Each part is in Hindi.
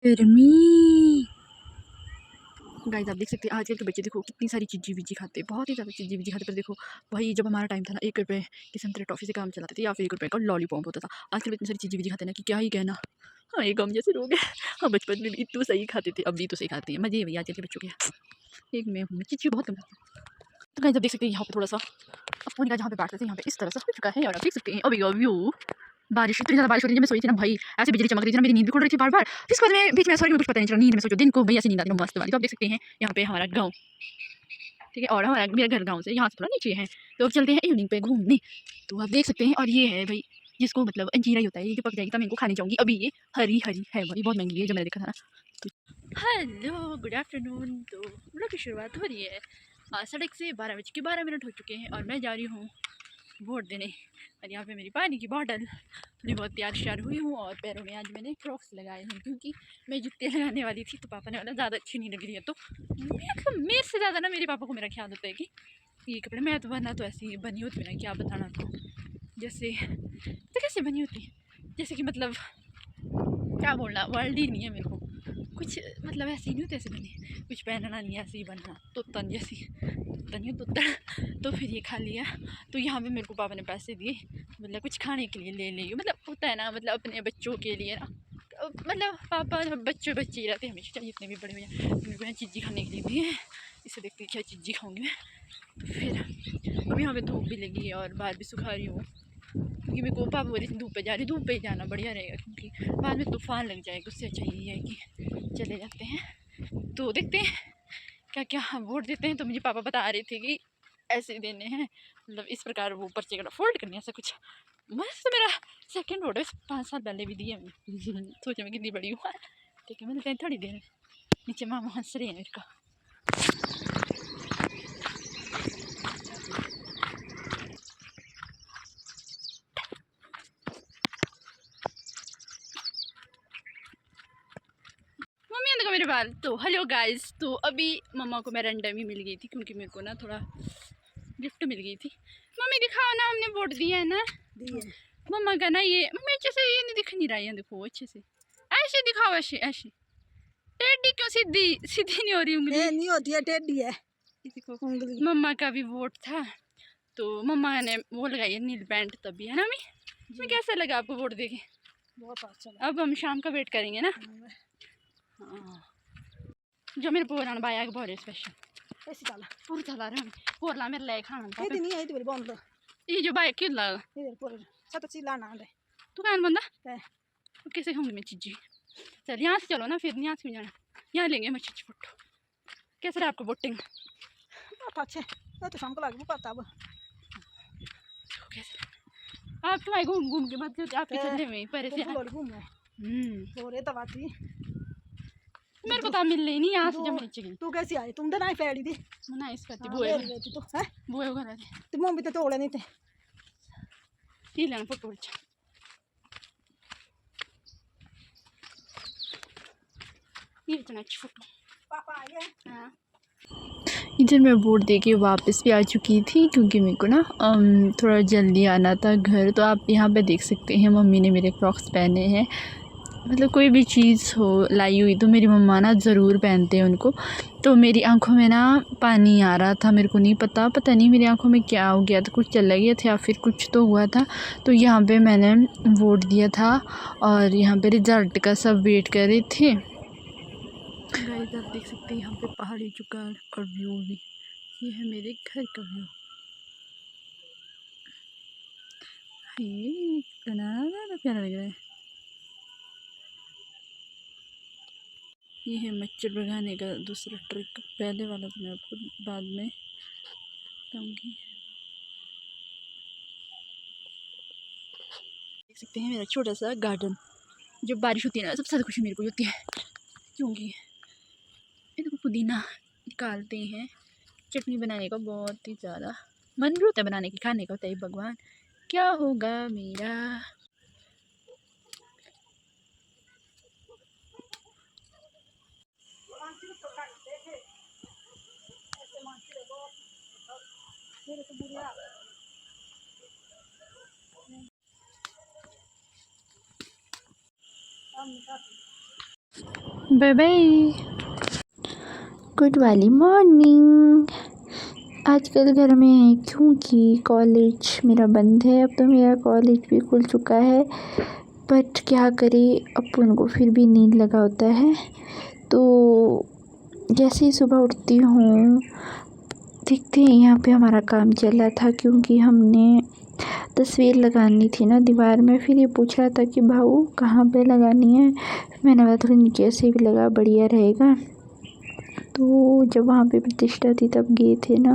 गर्मी। गाइस आप देख सकते हैं आजकल के बच्चे देखो कितनी सारी चीज़ी विजी खाते हैं, बहुत ही ज़्यादा चीज़ी विजी खाते। पर देखो वही जब हमारा टाइम था ना, 1 रुपये की संतरे टॉफ़ी से काम चलाते थे या फिर 1 रुपये का लॉलीपॉप होता था। आजकल इतनी सारी चीज़ी विजी खाते हैं ना कि क्या ही कहना। हाँ, ये गम जैसे लोग हैं। हाँ, बचपन में भी इतने सही खाते थे, अब भी तो सही खाते हैं। मज़े वही आजकल के बच्चों के। एक मैं हूँ, मैं चीज़ी बहुत कम खाती हूँ। तो गाइस आप देख सकते हैं यहाँ पे थोड़ा सा फोन का जहाँ पे बैठते थे यहाँ पे इस तरह से हो चुका है। और आप देख सकते हैं अभी व्यू बारिश, इतनी ज़्यादा बारिश हो रही है। मैं सोई थी ना भाई, ऐसे बिजली चमक रही थी ना, मेरी नींद भी खुल रही थी बार-बार। फिर उसके बाद में बीच में सॉरी में कुछ पता नहीं चला, नींद में सोचो दिन को भई ऐसी नींद आती है मस्त वाली। तो आप देख सकते हैं यहाँ पे हमारा गाँव, ठीक है, और हमारा मेरा घर गाँव से यहाँ से थोड़ा नीचे है। तो अब चलते हैं इवनिंग पे घूमने। तो आप देख सकते हैं और ये है भई जिसको मतलब अंजीरा ही होता है, ये जो पक जाएगी तब मैं इनको खाने जाऊँगी। अभी ये हरी-हरी है भाई, बहुत महँगी है जब मैंने देखा था ना। तो हेलो, गुड आफ्टरनून। तो व्लॉग की शुरुआत हो रही है। सड़क से 12:12 हो चुके हैं और मैं जा रही हूँ वोट देने। और यहाँ पे मेरी पानी की बॉटल, थोड़ी बहुत तैयार हुई हूँ और पैरों में आज मैंने क्रॉक्स लगाए हैं क्योंकि मैं जूते लगाने वाली थी। तो पापा ने बोला ज़्यादा अच्छी नहीं लग रही है। तो मेरे से ज़्यादा ना मेरे पापा को मेरा ख्याल होता है कि ये कपड़े, मैं तो वरना तो ऐसी बनी होती ना, क्या बताना तो जैसे तो कैसे बनी होती, जैसे कि मतलब क्या बोलना, वर्ल्ड ही नहीं है मेरे को कुछ, मतलब ऐसे ही नहीं होते, ऐसे बने कुछ पहनना नहीं है, ऐसे ही बनना तो तन जैसी तन तो तन। तो फिर ये खा लिया। तो यहाँ पे मेरे को पापा ने पैसे दिए, मतलब कुछ खाने के लिए ले लियो, मतलब होता है ना, मतलब अपने बच्चों के लिए ना। मतलब पापा बच्चे बच्चे ही रहते हैं हमेशा, जितने भी बड़े हो जाए। मेरे को यहाँ चीज़ी खाने के लिए दिए हैं, इसे देखते क्या चीज़ी खाऊंगी मैं। तो फिर अब यहाँ पे धूप भी लगी है और बाहर भी सुखा रही हूँ क्योंकि मेरे को पापा बोले धूप पे जा रही, धूप पे ही जाना बढ़िया रहेगा क्योंकि बाद में तूफान लग जाएगा। उससे अच्छा ये है कि चले जाते हैं। तो देखते हैं क्या क्या हम वोट देते हैं। तो मुझे पापा बता रहे थे कि ऐसे देने हैं, मतलब इस प्रकार वो पर्चे का फोल्ड करने, ऐसा कुछ। मस्त, तो मेरा सेकंड वोट है, 5 साल पहले भी दिए मैंने। सोचा मैं कितनी बड़ी हुआ। ठीक है, मिलते हैं थोड़ी देर। नीचे मामा हंस रहे हैं मेरे को। मेरे बाल तो हेलो गाइस। तो अभी मम्मा को मैं रैंडम ही मिल गई थी क्योंकि मेरे को ना थोड़ा गिफ्ट मिल गई थी। मम्मी दिखाओ ना, हमने वोट दिया है ना। मम्मा का ना ये, मम्मी अच्छे से ये नहीं दिख नहीं रहा है, देखो अच्छे से ऐसे दिखाओ, ऐसे ऐसे। टेढ़ी क्यों, सीधी सीधी नहीं हो रही उंगली, नहीं होती है, टेढ़ी है उंगली। मम्मा का भी वोट था तो मम्मा ने वो लगाई है नील पैंट, तभी है ना मैं कैसा लगा आपको वोट देके? बहुत अच्छा। अब हम शाम का वेट करेंगे ना। हाँ, जो मेरे पुराना भाई आगे बहुत स्पेशल ऐसे चला पूरा चला रहे हैं पोरला मेरे लिए खाना था। नहीं है तो बंद ये जो बाइक क्यों लगा इधर पूरा सब चिल्ला ना रे तू कान बंदा है। तो कैसे खाऊंगी मैं चीज़ी? चल यहाँ से चलो ना, फिर यहाँ से जाना, यहाँ लेंगे मैं चीज़ी फोटो। कैसे रहा आपको वोटिंग? अच्छे तो शाम को लगे पता अब कैसे आप तुम्हारे घूम घूम के मतलब आपके चलने में परेशान हो रे तब आती मेरे को तो मिल रही नहीं यहाँ से जब मैं नीचे गई। तू कैसी आई? तुम तो ना पैड़ी थी ना इस करती बुए तो है बुए घर आती तुम मम्मी तो तोड़े नहीं थे ये लेना फोटो। अच्छा ये इतना अच्छी फोटो पापा आ गए। हाँ, इधर मैं वोट दे के वापस भी आ चुकी थी क्योंकि मेरे को ना थोड़ा जल्दी आना था घर। तो आप यहाँ पे देख सकते हैं मम्मी ने मेरे क्रॉक्स पहने हैं। मतलब कोई भी चीज़ हो लाई हुई तो मेरी मम्मा ना ज़रूर पहनते हैं उनको। तो मेरी आंखों में ना पानी आ रहा था, मेरे को नहीं पता नहीं मेरी आंखों में क्या हो गया था, कुछ चला गया था या फिर कुछ तो हुआ था। तो यहाँ पे मैंने वोट दिया था और यहाँ पे रिज़ल्ट का सब वेट कर रहे थे। गाइस आप देख सकते हैं यहाँ पे पहाड़ी जुगाड़ और व्यू भी, ये है मेरे घर का व्यू। ये इतना ज़्यादा प्यारा लग रहा है। ये है मच्छर भगाने का दूसरा ट्रिक, पहले वाला तो मैं आपको बाद में बताऊँगी। देख सकते हैं मेरा छोटा सा गार्डन। जब बारिश होती है ना सबसे ज़्यादा खुशी मेरे को होती है क्योंकि इनको पुदीना निकालते हैं, चटनी बनाने का बहुत ही ज़्यादा मन भी होता है, बनाने की खाने का होता है। भगवान क्या होगा मेरा। Bye bye. गुड वाली मॉर्निंग। आजकल घर में है क्योंकि कॉलेज मेरा बंद है। अब तो मेरा कॉलेज भी खुल चुका है, बट क्या करें, अपन को फिर भी नींद लगा होता है। तो जैसे ही सुबह उठती हूँ, देखते हैं यहाँ पे हमारा काम चल रहा था, क्योंकि हमने तस्वीर लगानी थी ना दीवार में। फिर ये पूछ रहा था कि भाऊ कहाँ पे लगानी है। मैंने बोला थोड़ी नीचे से भी लगा, बढ़िया रहेगा। तो जब वहाँ पे प्रतिष्ठा थी तब गए थे ना।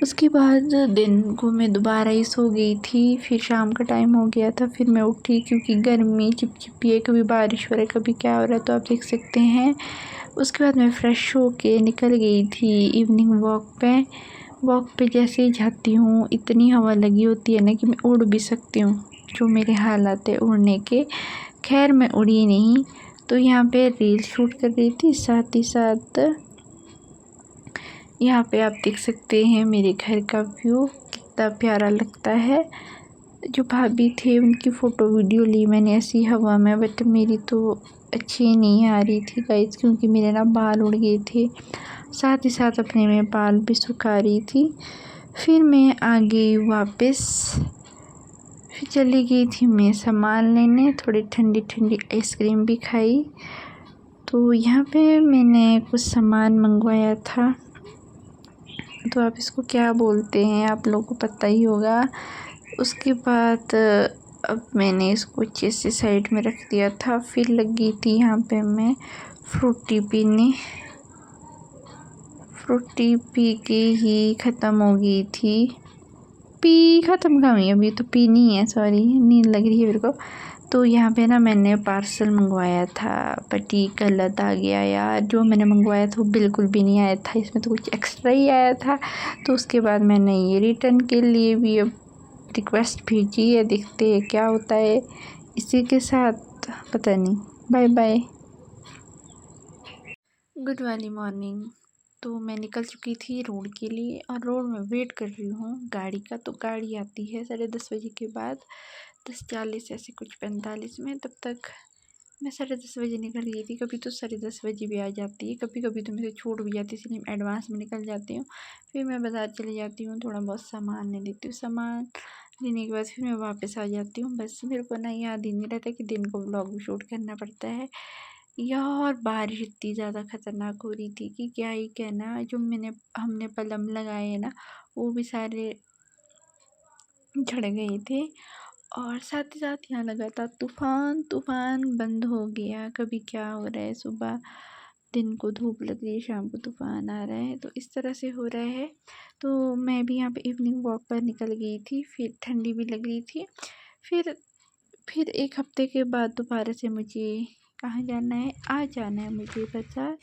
उसके बाद दिन को मैं दोबारा ही सो गई थी। फिर शाम का टाइम हो गया था, फिर मैं उठी क्योंकि गर्मी चिपचिपी है, कभी बारिश हो रहा है कभी क्या हो रहा है, तो आप देख सकते हैं। उसके बाद मैं फ़्रेश होके निकल गई थी इवनिंग वॉक पे जैसे ही जाती हूँ, इतनी हवा लगी होती है ना कि मैं उड़ भी सकती हूँ, जो मेरे हालात है उड़ने के। खैर मैं उड़ी नहीं। तो यहाँ पे रील शूट कर रही थी, साथ ही साथ यहाँ पे आप देख सकते हैं मेरे घर का व्यू कितना प्यारा लगता है। जो भाभी थे उनकी फ़ोटो वीडियो ली मैंने ऐसी हवा में, बट मेरी तो अच्छी नहीं आ रही थी गाइस, क्योंकि मेरे ना बाल उड़ गए थे। साथ ही साथ अपने मैं बाल भी सुखा रही थी। फिर मैं आ गई वापस। फिर चली गई थी मैं सामान लेने, थोड़ी ठंडी ठंडी आइसक्रीम भी खाई। तो यहाँ पे मैंने कुछ सामान मंगवाया था, तो आप इसको क्या बोलते हैं, आप लोगों को पता ही होगा। उसके बाद अब मैंने इसको अच्छे से साइड में रख दिया था। फिर लगी थी यहाँ पे मैं फ्रूटी पीने। फ्रूटी पी के ही ख़त्म हो गई थी। ख़त्म कहाँ हुई, अभी तो पीनी है, सॉरी नींद लग रही है मेरे को। तो यहाँ पे ना मैंने पार्सल मंगवाया था, बट ये गलत आ गया यार। जो मैंने मंगवाया था वो बिल्कुल भी नहीं आया था, इसमें तो कुछ एक्स्ट्रा ही आया था। तो उसके बाद मैंने ये रिटर्न के लिए भी अब रिक्वेस्ट भेजी है, देखते हैं क्या होता है। इसी के साथ पता नहीं, बाय बाय। गुड वाली मॉर्निंग। तो मैं निकल चुकी थी रोड के लिए, और रोड में वेट कर रही हूँ गाड़ी का। तो गाड़ी आती है 10:30 बजे के बाद, 10:40 ऐसे कुछ 45 में। तब तक मैं 10:30 बजे निकल गई थी। कभी तो 10:30 बजे भी आ जाती है, कभी कभी तो मुझे छूट भी जाती है, इसलिए मैं एडवांस में निकल जाती हूँ। फिर मैं बाज़ार चली जाती हूँ, थोड़ा बहुत सामान ले लेती हूँ। सामान लेने के बाद फिर मैं वापस आ जाती हूँ। बस मेरे को ना याद ही नहीं रहता कि दिन को व्लॉग भी शूट करना पड़ता है। यार बारिश इतनी ज़्यादा ख़तरनाक हो रही थी कि क्या ही कहना। जो हमने पलम लगाए हैं ना, वो भी सारे झड़ गए थे। और साथ ही साथ यहाँ लगा था तूफ़ान बंद हो गया। कभी क्या हो रहा है, सुबह दिन को धूप लग रही है, शाम को तूफ़ान आ रहा है, तो इस तरह से हो रहा है। तो मैं भी यहाँ पे इवनिंग वॉक पर निकल गई थी। फिर ठंडी भी लग रही थी। फिर 1 हफ्ते के बाद दोबारा से मुझे कहाँ जाना है, आज जाना है मुझे बाज़ार,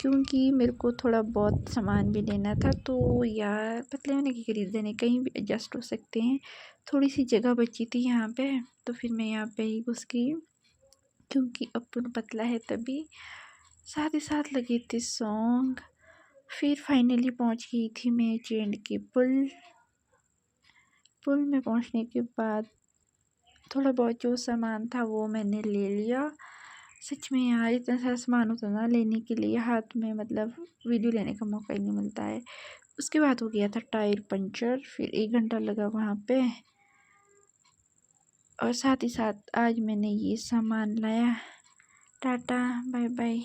क्योंकि मेरे को थोड़ा बहुत सामान भी लेना था। तो यार पतले होने की खरीदने कहीं भी एडजस्ट हो सकते हैं। थोड़ी सी जगह बची थी यहाँ पे, तो फिर मैं यहाँ पे ही घुस गई, क्योंकि अपन पतला है तभी। साथ ही साथ लगे थे सॉन्ग। फिर फाइनली पहुँच गई थी मैं ट्रेंड के पुल में। पहुँचने के बाद थोड़ा बहुत जो सामान था वो मैंने ले लिया। सच में यार इतना सारा सामान होता ना लेने के लिए, हाथ में मतलब वीडियो लेने का मौका ही नहीं मिलता है। उसके बाद हो गया था टायर पंचर, फिर 1 घंटा लगा वहाँ पे। और साथ ही साथ आज मैंने ये सामान लाया। Tata bye bye.